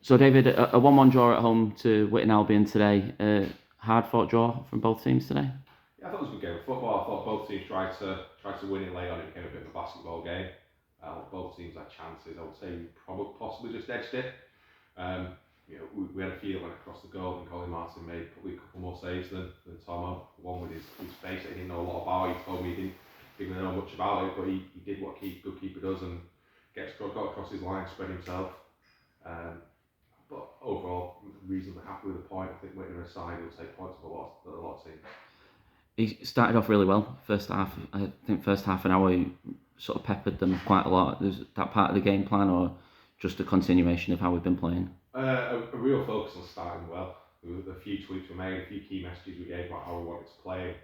So, David, a 1-1 draw at home to Witton Albion today. Hard-fought draw from both teams today. Yeah, I thought it was a good game of football. I thought both teams tried to win it late on. It became a bit of a basketball game. Both teams had chances. I would say we probably possibly just edged it. We had a few that went across the goal, and Colin Martin made probably a couple more saves than Tomo. One with his face that he didn't know a lot about. He told me he didn't know much about it, but he did what a good keeper does and got across his line, spread himself. But overall, reasonably happy with the point. I think Witton aside, he'll take points of a lot of teams. He started off really well. First half, I think first half an hour, he sort of peppered them quite a lot. Was that part of the game plan, or just a continuation of how we've been playing? A real focus on starting well. There were a few tweets we made, a few key messages we gave about how we wanted to play.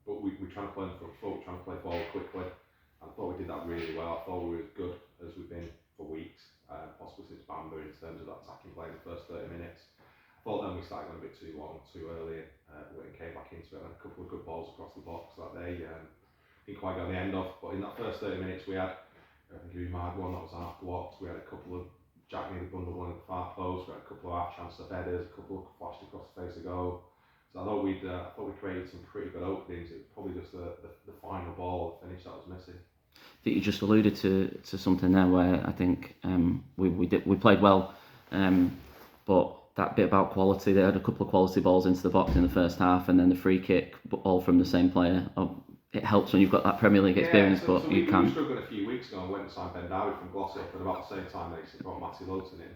But we're trying to play in the front foot, we're trying to play forward quickly. I thought we did that really well. I thought we were as good as we've been for weeks, possibly since Bamba in terms of that attacking play in the first 30 minutes. I thought then we started going a bit too long, too early. Witton came back into it and a couple of good balls across the box that they didn't quite get on the end of. But in that first 30 minutes we had, I think we had one that was half blocked. We had a couple of Jack nearly bundled one at the far post. We had a couple of half chance of headers, a couple of flashed across the face of goal. So I thought we created some pretty good openings. It was probably just the final ball, the finish that was missing. I think you just alluded to something there where I think we played well, but that bit about quality, they had a couple of quality balls into the box in the first half, and then the free kick, all from the same player. It helps when you've got that Premier League experience, but you can't. We struggled a few weeks ago and went and signed Ben Dowie from Glossop, and about the same time they brought Matty Lowton in.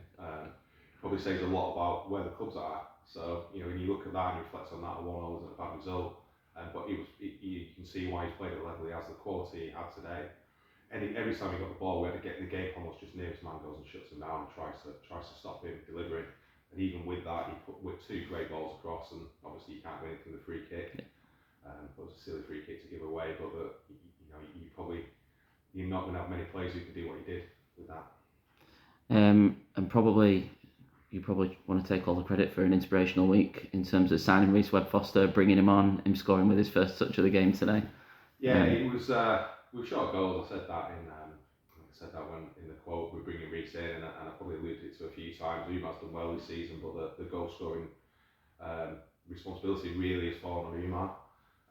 Probably says a lot about where the clubs are. So when you look at that and reflect on that, 1-0 wasn't a bad result. But you can see why he's played at the level he has, the quality he had today. And every time he got the ball, we had to get the game plan was just near his man goes and shuts him down and tries to stop him delivering. And even with that, he put with 2 great balls across, and obviously you can't win it from the free kick. Yeah. It was a silly free kick to give away, but you're not going to have many players who can do what he did with that. And you probably want to take all the credit for an inspirational week in terms of signing Reece Webb-Foster, bringing him on, him scoring with his first touch of the game today. Yeah, it was. We shot goals. I said that when in the quote we're bringing Reece in, and I probably alluded it to a few times. Umar's done well this season, but the goal scoring responsibility really has fallen on Umar.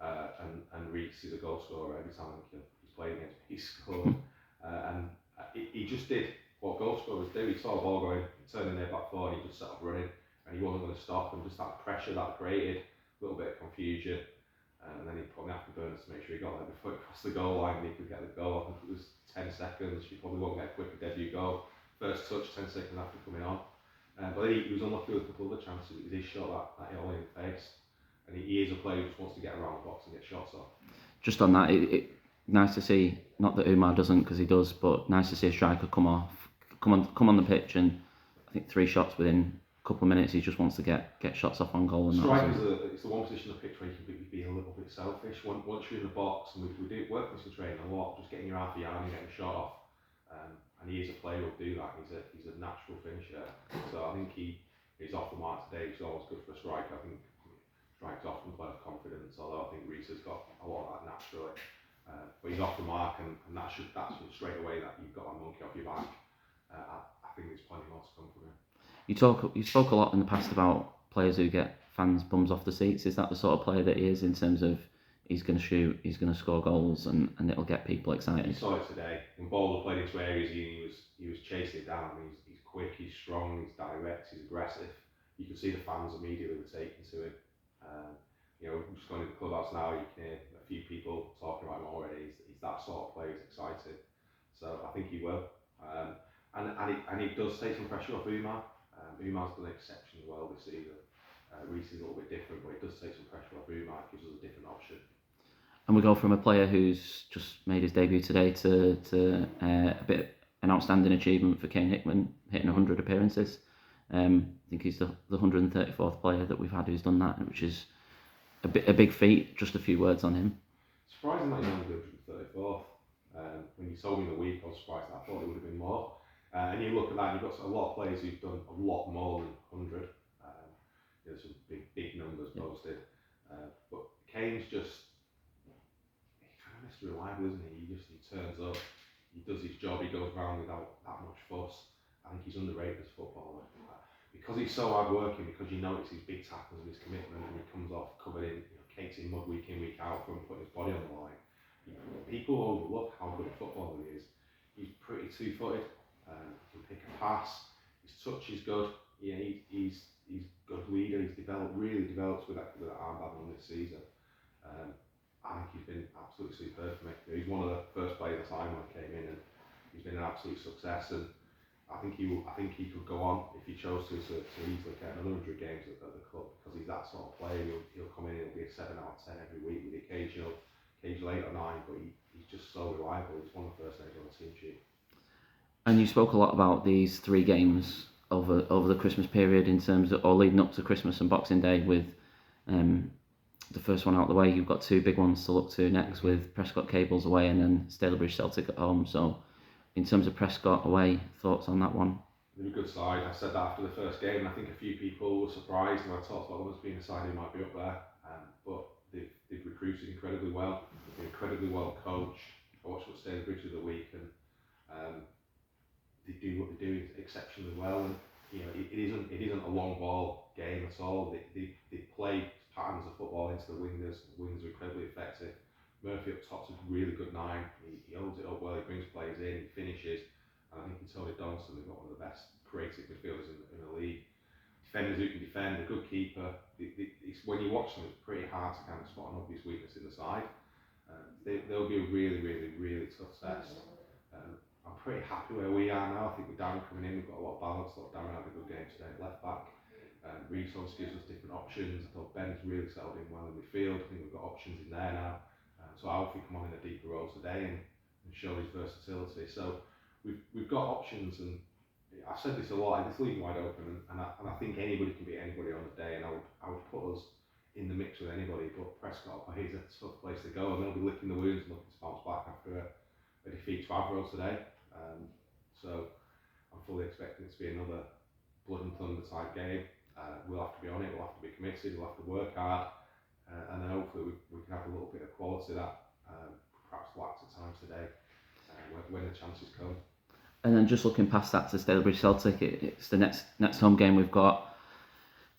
And Reece is a goal scorer every time he's played against me, he's scored. And he just did what goal scorers do. He saw the ball going, turning their back four, and he just set up running, and he wasn't going to stop. And just that pressure that created a little bit of confusion. And then he put afterburners to make sure he got there before he crossed the goal line and he could get the goal. I think it was 10 seconds. You probably won't get a quicker debut goal. First touch, 10 seconds after coming on. But he was unlucky with a couple of other chances. He shot that all in the face. And he is a player who just wants to get around the box and get shots off. Just on that, nice to see, not that Umar doesn't because he does, but nice to see a striker come on the pitch, and I think 3 shots within a couple of minutes. He just wants to get shots off on goal. And it's the one position of the pitch where you can be a little bit selfish. Once you're in the box, and we do work this in training a lot, just getting your half a yard and getting a shot off. And he is a player who'll do that. He's a natural finisher. So I think he's off the mark today, which is always good for a striker. I think strikers often play with confidence, although I think Reece has got a lot of that naturally. But he's off the mark, and that's straight away that you've got that monkey off your back. I think there's plenty more to come from him. You spoke a lot in the past about players who get fans' bums off the seats. Is that the sort of player that he is in terms of he's going to shoot, he's going to score goals, and it'll get people excited? You saw it today. When balls were played into areas, he was chasing it down. He's quick, he's strong, he's direct, he's aggressive. You could see the fans immediately were taken to him. Just going to the clubhouse now, you can hear a few people talking about him already. He's that sort of player. He's excited. So I think he will. And he does take some pressure off Umar. Umar's done exceptionally well this season. Reece is a little bit different, but it does take some pressure off Umar. It gives us a different option. And we go from a player who's just made his debut today to an outstanding achievement for Kane Hickman, hitting 100 appearances. I think he's the 134th player that we've had who's done that, which is a big feat. Just a few words on him. Surprising that he's only the 134th. When you told me the week, I was surprised. I thought it would have been more. And you look at that, and you've got a lot of players who've done a lot more than 100. There's some big numbers posted. But Kane's just, he's kind of Mr. Reliable, isn't he? He turns up, he does his job, he goes around without that much fuss. I think he's underrated as a footballer. Because he's so hard working, because you notice his big tackles and his commitment, and he comes off covered in, cakes in mud week in, week out from putting his body on the line. People overlook how good a footballer he is. He's pretty two-footed. He can pick a pass. His touch is good. Yeah, he's good leader. He's really developed with that armband on this season. I think he's been absolutely superb for me. He's one of the first players I signed when I came in, and he's been an absolute success. And I think he could go on if he chose to easily get another 100 games at the club, because he's that sort of player. He'll come in, he'll be a 7 out of 10 every week with the occasional 8 or 9, but he's just so reliable. He's one of the first names on the team sheet. And you spoke a lot about these 3 games over the Christmas period, in terms of, or leading up to Christmas and Boxing Day, with the first one out of the way. You've got 2 big ones to look to next, with Prescott Cables away and then Stalybridge Celtic at home. So in terms of Prescott away, thoughts on that one? They're a good side. I said that after the first game, and I think a few people were surprised when I talked about them as being a side who might be up there. But they've recruited incredibly well. They've been incredibly well coached. I watched what Stalybridge of the week, and they do what they do exceptionally well. And it isn't a long ball game at all. They play patterns of football into the wingers. The wingers are incredibly effective. Murphy up top's a really good 9. He holds it up well. He brings players in. He finishes. And I think in Tony Donaldson, they've got one of the best creative midfielders in the league. Defenders who can defend, a good keeper. When you watch them, it's pretty hard to kind of spot an obvious weakness in the side. They'll be a really, really, really tough test. I'm pretty happy where we are now. I think with Darren coming in, we've got a lot of balance. I thought Darren had a good game today at left back. Reece gives us different options. I thought Ben's really settled in well in midfield. I think we've got options in there now. So I hope he come on in a deeper role today and show his versatility. So we've got options, and I've said this a lot. It's leaving wide open, and I think anybody can beat anybody on the day. And I would put us in the mix with anybody. But Prescott away is a tough place to go, and they'll be licking the wounds and looking to bounce back after a defeat to Avro today. So I'm fully expecting it to be another blood and thunder type game. We'll have to be on it. We'll have to be committed. We'll have to work hard. And then hopefully we can have a little bit of quality that perhaps lacked at times today when the chances come. And then just looking past that to Stalybridge Celtic, it's the next home game we've got.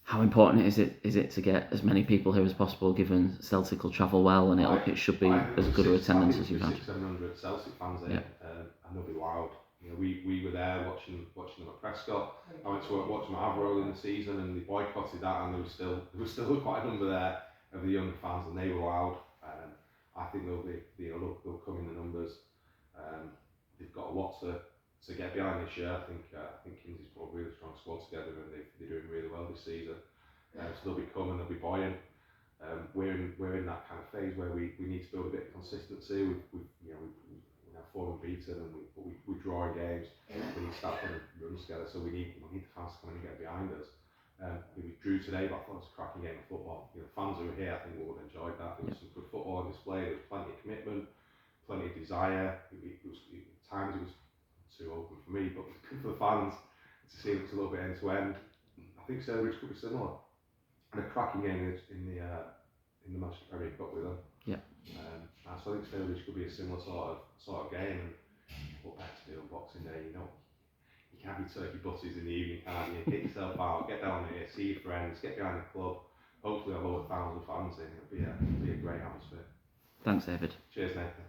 How important is it to get as many people here as possible, given Celtic will travel well, and it should be as good an attendance as you've had? 600-700 Celtic fans in, and they'll be loud. We were there watching them at Prescott. I went to watch them at Avro in the season, and they boycotted that, and there was still quite a number there of the young fans, and they were loud. I think they'll come in the numbers. They've got a lot to get behind this year. I think Kinsey's put a really strong squad together, and they're doing really well this season. So they'll be coming, they'll be buoyant. We're in that kind of phase where we need to build a bit of consistency. We're now 4 unbeaten, and we draw in games. We need to start putting runs together, so we need the fans to come in and get behind us. We drew today, but I thought it was a cracking game of football. Fans who were here, I think, would have enjoyed that. There was some good football on display. There was plenty of commitment, plenty of desire. At times it was too open for me, but it was good for the fans to see it was a little bit end to end. I think Stalybridge could be similar. And a cracking game in the Manchester Premier Cup with them. Yeah. So I think Stalybridge could be a similar sort of game. And what better to do on Boxing Day? You can have your turkey butties in the evening, can't you? Get yourself out, get down here, see your friends, get behind the club. Hopefully, I'll have over 1,000 fans in. It'll be a great atmosphere. Thanks, David. Cheers, Nathan.